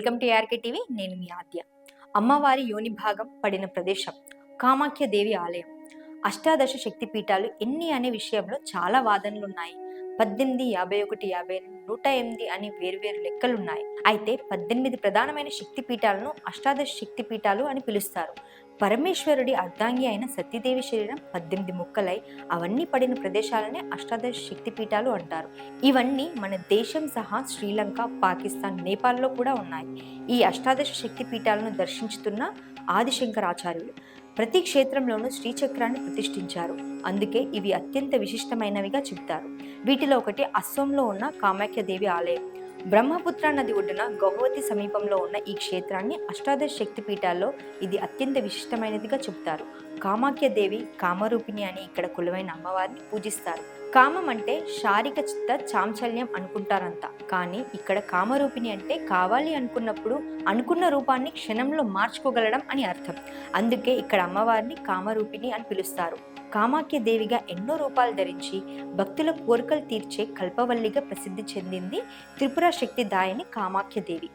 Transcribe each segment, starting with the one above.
Welcome to ARK TV. నేను మీ ఆద్య. అమ్మవారి యోని భాగం పడిన ప్రదేశం కామాఖ్య దేవి ఆలయం. అష్టాదశ శక్తి పీఠాలు ఎన్ని అనే విషయంలో చాలా వాదనలు ఉన్నాయి. 18, 51, 50, 108 అని వేర్వేరు లెక్కలున్నాయి. అయితే 18 ప్రధానమైన శక్తి పీఠాలను అష్టాదశ శక్తి పీఠాలు అని పిలుస్తారు. పరమేశ్వరుడి అర్ధాంగి అయిన సతీదేవి శరీరం 18 ముక్కలై అవన్నీ పడిన ప్రదేశాలనే అష్టాదశ శక్తి పీఠాలు అంటారు. ఇవన్నీ మన దేశం సహా శ్రీలంక, పాకిస్తాన్, నేపాల్లో కూడా ఉన్నాయి. ఈ అష్టాదశ శక్తి పీఠాలను దర్శించుతున్న ఆదిశంకరాచార్యులు ప్రతి క్షేత్రంలోనూ శ్రీచక్రాన్ని ప్రతిష్ఠించారు. అందుకే ఇవి అత్యంత విశిష్టమైనవిగా చెబుతారు. వీటిలో ఒకటి అస్సోంలో ఉన్న కామాఖ్య దేవి ఆలయం. బ్రహ్మపుత్ర నది ఒడ్డున గౌహతి సమీపంలో ఉన్న ఈ క్షేత్రాన్ని అష్టాదశ శక్తి పీఠాల్లో ఇది అత్యంత విశిష్టమైనదిగా చెబుతారు. కామాఖ్య దేవి కామరూపిణి అని ఇక్కడ కొలువైన అమ్మవారిని పూజిస్తారు. కామం అంటే శారీరక చిత్త చాంచల్యం అనుకుంటారంతా, కానీ ఇక్కడ కామరూపిణి అంటే కావాలి అనుకున్నప్పుడు అనుకున్న రూపాన్ని క్షణంలో మార్చుకోగలడం అని అర్థం. అందుకే ఇక్కడ అమ్మవారిని కామరూపిణి అని పిలుస్తారు. కామాఖ్య దేవిగా ఎన్నో రూపాలు ధరించి భక్తుల కోరికలు తీర్చే కల్పవల్లిగా ప్రసిద్ధి చెందింది త్రిపుర శక్తి దాయని కామాఖ్య దేవి.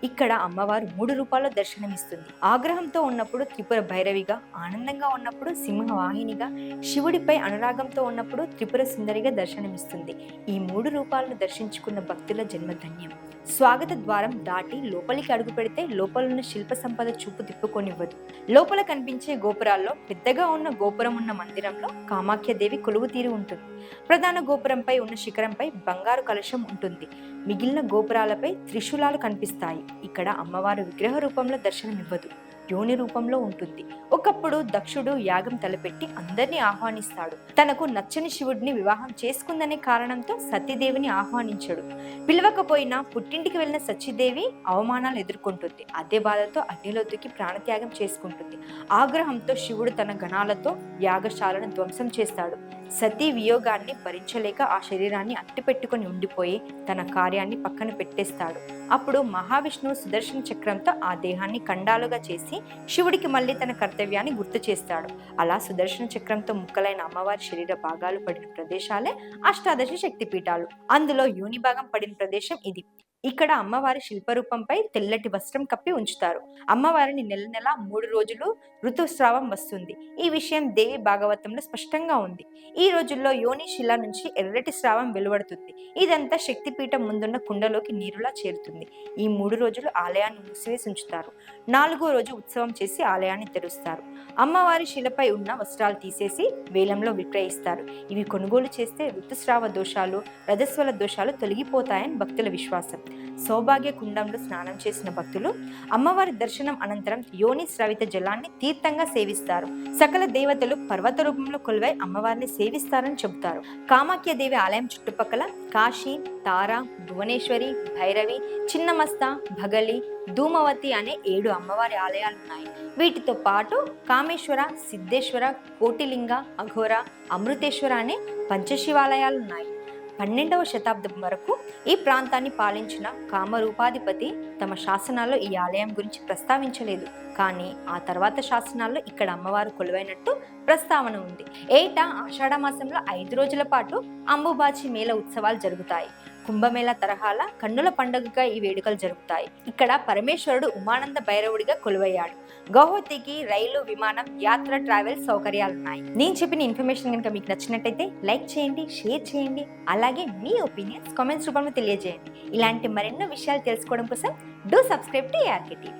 ఇక్కడ అమ్మవారు 3 రూపాల్లో దర్శనమిస్తుంది. ఆగ్రహంతో ఉన్నప్పుడు త్రిపుర భైరవిగా, ఆనందంగా ఉన్నప్పుడు సింహవాహినిగా, శివుడిపై అనురాగంతో ఉన్నప్పుడు త్రిపుర సుందరిగా దర్శనమిస్తుంది. ఈ 3 రూపాలను దర్శించుకున్న భక్తుల జన్మధన్యం. స్వాగత ద్వారం దాటి లోపలికి అడుగు పెడితే లోపలున్న శిల్ప సంపద చూపు తిప్పుకొనివ్వదు. లోపల కనిపించే గోపురాల్లో పెద్దగా ఉన్న గోపురం ఉన్న మందిరంలో కామాఖ్య దేవి కొలువు తీరి ఉంటుంది. ప్రధాన గోపురంపై ఉన్న శిఖరంపై బంగారు కలశం ఉంటుంది. మిగిలిన గోపురాలపై త్రిశూలాలు కనిపిస్తాయి. ఇక్కడ అమ్మవారు విగ్రహ రూపంలో దర్శనమివ్వదు, యోని రూపంలో ఉంటుంది. ఒకప్పుడు దక్షుడు యాగం తలపెట్టి అందరినీ ఆహ్వానిస్తాడు. తనకు నచ్చని శివుడిని వివాహం చేసుకుందనే కారణంతో సతీదేవిని ఆహ్వానించాడు. పిలవకపోయినా పుట్టింటికి వెళ్ళిన సతీదేవి అవమానాలు ఎదుర్కొంటుంది. అదే బాధతో అగ్నిలో దూకి ప్రాణత్యాగం చేసుకుంటుంది. ఆగ్రహంతో శివుడు తన గణాలతో యాగశాలను ధ్వంసం చేస్తాడు. సతీ వియోగాన్ని భరించలేక ఆ శరీరాన్ని అట్టిపెట్టుకుని ఉండిపోయి తన కార్యాన్ని పక్కన పెట్టేస్తాడు. అప్పుడు మహావిష్ణువు సుదర్శన చక్రంతో ఆ దేహాన్ని ఖండాలుగా చేసి శివుడికి మళ్ళీ తన కర్తవ్యాన్ని గుర్తు చేస్తాడు. అలా సుదర్శన చక్రంతో ముక్కలైన అమ్మవారి శరీర భాగాలు పడిన ప్రదేశాలే అష్టాదశ శక్తి పీఠాలు. అందులో యోని భాగం పడిన ప్రదేశం ఇది. ఇక్కడ అమ్మవారి శిల్పరూపంపై తెల్లటి వస్త్రం కప్పి ఉంచుతారు. అమ్మవారిని నెల 3 రోజులు ఋతుస్రావం వస్తుంది. ఈ విషయం దేవి భాగవతంలో స్పష్టంగా ఉంది. ఈ రోజుల్లో యోని శిల నుంచి ఎర్రటి స్రావం వెలువడుతుంది. ఇదంతా శక్తిపీఠం ముందున్న కుండలోకి నీరులా చేరుతుంది. ఈ 3 రోజులు ఆలయాన్ని మూసివేసి ఉంచుతారు. 4వ రోజు ఉత్సవం చేసి ఆలయాన్ని తెరుస్తారు. అమ్మవారి శిలపై ఉన్న వస్త్రాలు తీసేసి వేలంలో విక్రయిస్తారు. ఇవి కొనుగోలు చేస్తే ఋతుస్రావ దోషాలు, రజస్వల దోషాలు తొలగిపోతాయని భక్తుల విశ్వాసం. సౌభాగ్య కుండంలో స్నానం చేసిన భక్తులు అమ్మవారి దర్శనం అనంతరం యోని స్రవిత జలాన్ని తీర్థంగా సేవిస్తారు. సకల దేవతలు పర్వత రూపంలో కొలువై అమ్మవారిని సేవిస్తారని చెబుతారు. కామాఖ్య దేవి ఆలయం చుట్టుపక్కల కాశీ, తార, భువనేశ్వరి, భైరవి, చిన్నమస్త, భగలి, ధూమవతి అనే 7 అమ్మవారి ఆలయాలున్నాయి. వీటితో పాటు కామేశ్వర, సిద్ధేశ్వర, కోటిలింగ, అఘోర, అమృతేశ్వర అనే పంచశివాలయాలున్నాయి. 12వ శతాబ్దం వరకు ఈ ప్రాంతాన్ని పాలించిన కామరూపాధిపతి తమ శాసనాల్లో ఈ ఆలయం గురించి ప్రస్తావించలేదు. కానీ ఆ తర్వాత శాసనాల్లో ఇక్కడ అమ్మవారు కొలువైనట్టు ప్రస్తావన ఉంది. ఏటా ఆషాఢ మాసంలో 5 రోజుల పాటు అంబుబాచి మేళ ఉత్సవాలు జరుగుతాయి. కుంభమేళ తరహాల కన్నుల పండుగగా ఈ వేడుకలు జరుగుతాయి. ఇక్కడ పరమేశ్వరుడు ఉమానంద భైరవుడిగా కొలువయ్యాడు. గౌహతికి రైలు, విమానం, యాత్ర, ట్రావెల్ సౌకర్యాలున్నాయి. నేను చెప్పిన ఇన్ఫర్మేషన్ కనుక మీకు నచ్చినట్టయితే లైక్ చేయండి, షేర్ చేయండి. అలాగే మీ ఒపీనియన్స్ కామెంట్స్ రూపంలో తెలియజేయండి. ఇలాంటి మరెన్నో విషయాలు తెలుసుకోవడం కోసం do subscribe to ARK TV.